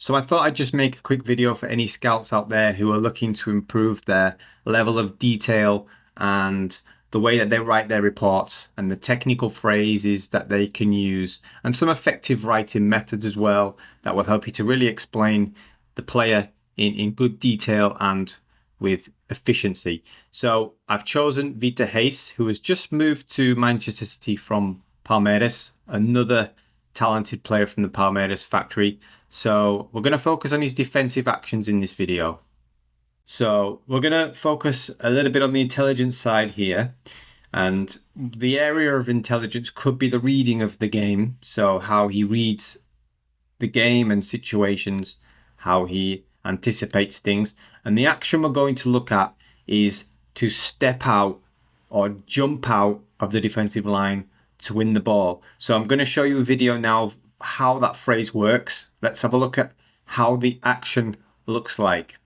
So I thought I'd just make a quick video for any scouts out there who are looking to improve their level of detail and the way that they write their reports and the technical phrases that they can use and some effective writing methods as well that will help you to really explain the player in good detail and with efficiency. So I've chosen Vitor Reis, who has just moved to Manchester City from Palmeiras, another talented player from the Palmeiras factory. So we're going to focus on his defensive actions in this video. So we're going to focus a little bit on the intelligence side here. And the area of intelligence could be the reading of the game. So how he reads the game and situations, how he anticipates things. And the action we're going to look at is to step out or jump out of the defensive line to win the ball. So I'm going to show you a video now of how that phrase works. Let's have a look at how the action looks like.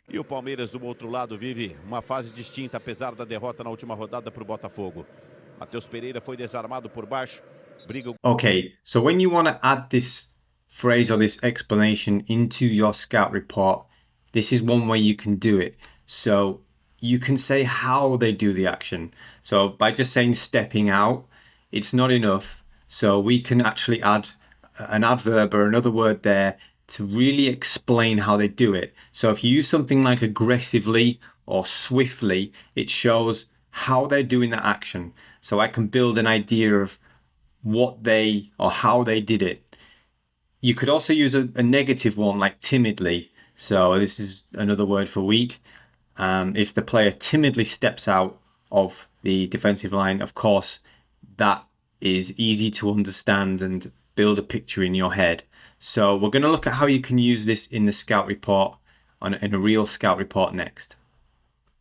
E o Palmeiras do outro lado vive uma fase distinta apesar da derrota na última rodada para o Botafogo. Matheus Pereira foi desarmado por baixo. Okay, so when you want to add this phrase or this explanation into your scout report, this is one way you can do it. So you can say how they do the action. So by just saying stepping out, it's not enough. So we can actually add an adverb or another word there to really explain how they do it. So if you use something like aggressively or swiftly, it shows how they're doing that action. So I can build an idea of what they or how they did it. You could also use a negative one like timidly. So this is another word for weak. If the player timidly steps out of the defensive line, of course, that is easy to understand and build a picture in your head. So we're going to look at how you can use this in the scout report, in a real scout report next.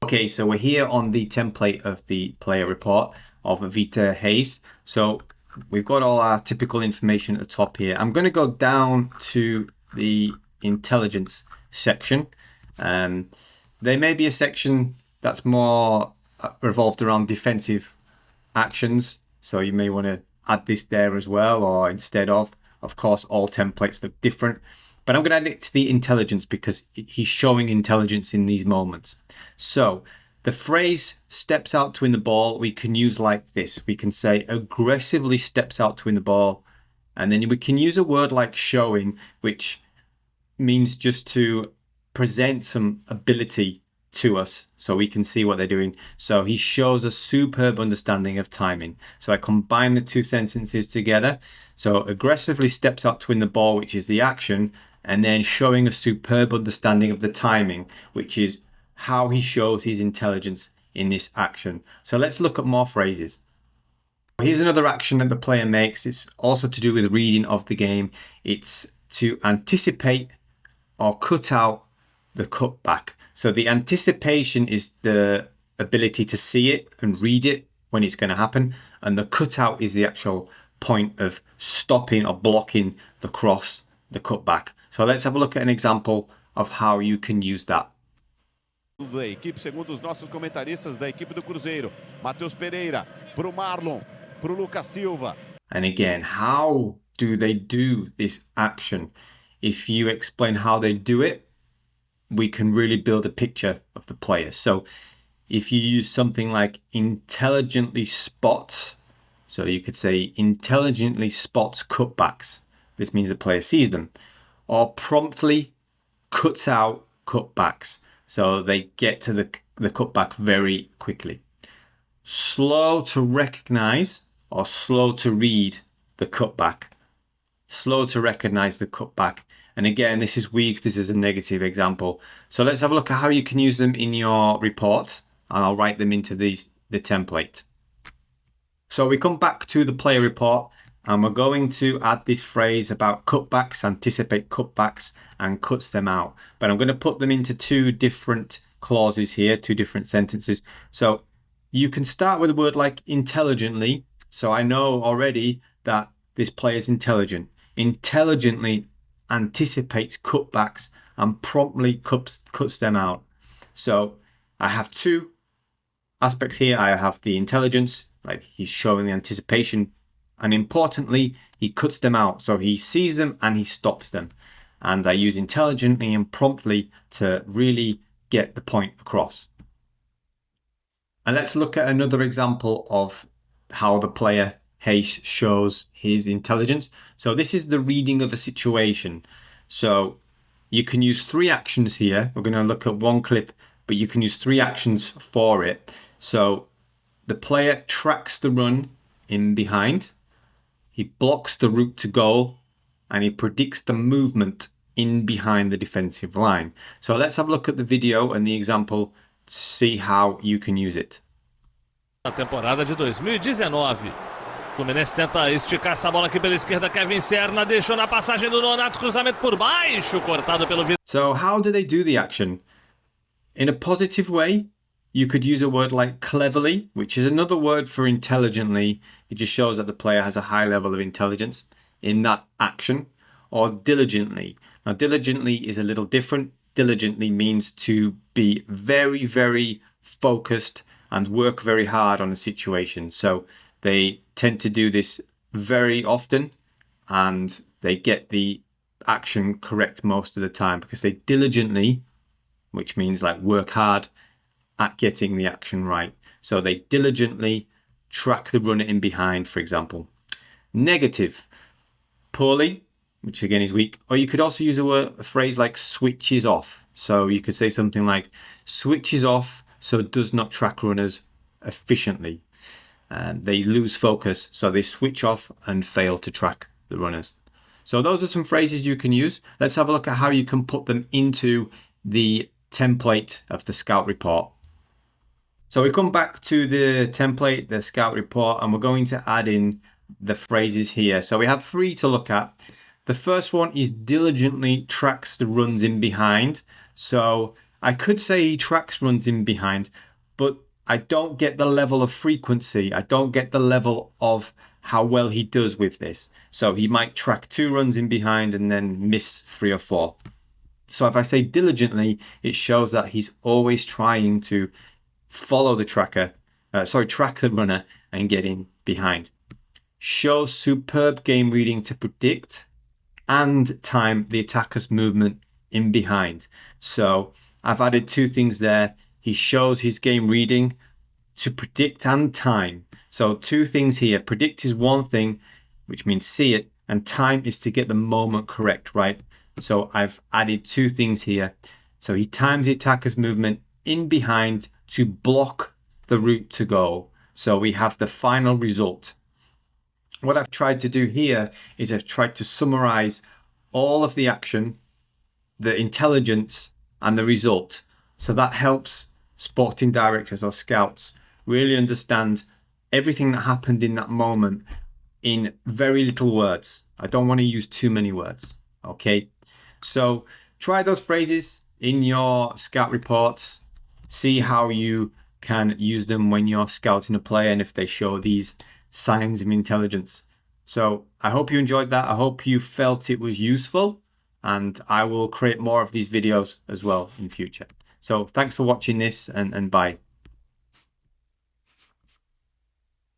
Okay, so we're here on the template of the player report of Vitor Reis. So we've got all our typical information at the top here. I'm going to go down to the intelligence section. There may be a section that's more revolved around defensive actions. So you may want to add this there as well, or instead of. Of course, all templates look different. But I'm going to add it to the intelligence because he's showing intelligence in these moments. So the phrase steps out to win the ball, we can use like this. We can say aggressively steps out to win the ball. And then we can use a word like showing, which means just to present some ability to us so we can see what they're doing. So he shows a superb understanding of timing. So I combine the two sentences together. So aggressively steps out to win the ball, which is the action, and then showing a superb understanding of the timing, which is how he shows his intelligence in this action. So let's look at more phrases. Here's another action that the player makes. It's also to do with reading of the game. It's to anticipate or cut out the cutback. So the anticipation is the ability to see it and read it when it's going to happen. And the cutout is the actual point of stopping or blocking the cross, the cutback. So let's have a look at an example of how you can use that. Da equipe, segundo os nossos comentaristas da equipe do Cruzeiro, Matheus Pereira pro Marlon, pro Lucas Silva. And again, how do they do this action? If you explain how they do it, we can really build a picture of the player. So if you use something like intelligently spots, so you could say intelligently spots cutbacks. This means the player sees them. Or promptly cuts out cutbacks. So they get to the cutback very quickly. Slow to recognize or slow to read the cutback. Slow to recognize the cutback. And again, this is weak. This is a negative example. So let's have a look at how you can use them in your report. And I'll write them into the template. So we come back to the player report and we're going to add this phrase about cutbacks, anticipate cutbacks and cuts them out. But I'm going to put them into two different clauses here, two different sentences. So you can start with a word like intelligently. So I know already that this player is intelligent. Intelligently anticipates cutbacks and promptly cuts them out. So I have two aspects here. I have the intelligence, like he's showing the anticipation, and importantly, he cuts them out. So he sees them and he stops them. and I use intelligently and promptly to really get the point across. And let's look at another example of how the player Reis shows his intelligence. So this is the reading of a situation. So you can use 3 actions here. We're going to look at one clip, but you can use 3 actions for it. So the player tracks the run in behind, he blocks the route to goal, and he predicts the movement in behind the defensive line. So let's have a look at the video and the example to see how you can use it. Na temporada de 2019. Fluminense tenta esticar essa bola aqui pela esquerda. Kevin Serna deixou na passagem do Nonato, cruzamento por baixo, cortado pelo Vitor. So how do they do the action? In a positive way, you could use a word like cleverly, which is another word for intelligently. It just shows that the player has a high level of intelligence in that action. Or diligently. Now, diligently is a little different. Diligently means to be very, very focused and work very hard on a situation. So they tend to do this very often, and they get the action correct most of the time because they diligently, which means like work hard at getting the action right. So they diligently track the runner in behind, for example. Negative, poorly, which again is weak. Or you could also use a phrase like switches off. So you could say something like switches off, so it does not track runners efficiently. They lose focus, so they switch off and fail to track the runners. So those are some phrases you can use. Let's have a look at how you can put them into the template of the Scout Report. So we come back to the template, the Scout Report, and we're going to add in the phrases here. So we have 3 to look at. The first one is diligently tracks the runs in behind. So I could say he tracks runs in behind, but I don't get the level of frequency. I don't get the level of how well he does with this. So he might track 2 runs in behind and then miss 3 or 4. So if I say diligently, it shows that he's always trying to follow the track the runner and get in behind. Shows superb game reading to predict and time the attacker's movement in behind. So I've added 2 things there. He shows his game reading to predict and time. So 2 things here. Predict is one thing, which means see it, and time is to get the moment correct, right? So I've added 2 things here. So he times the attacker's movement in behind to block the route to goal. So we have the final result. What I've tried to do here is I've tried to summarize all of the action, the intelligence, and the result. So that helps sporting directors or scouts really understand everything that happened in that moment in very little words. I don't want to use too many words. Okay, so try those phrases in your scout reports. See how you can use them when you're scouting a player and if they show these signs of intelligence. So I hope you enjoyed that. I hope you felt it was useful, and I will create more of these videos as well in future. So thanks for watching this, and bye.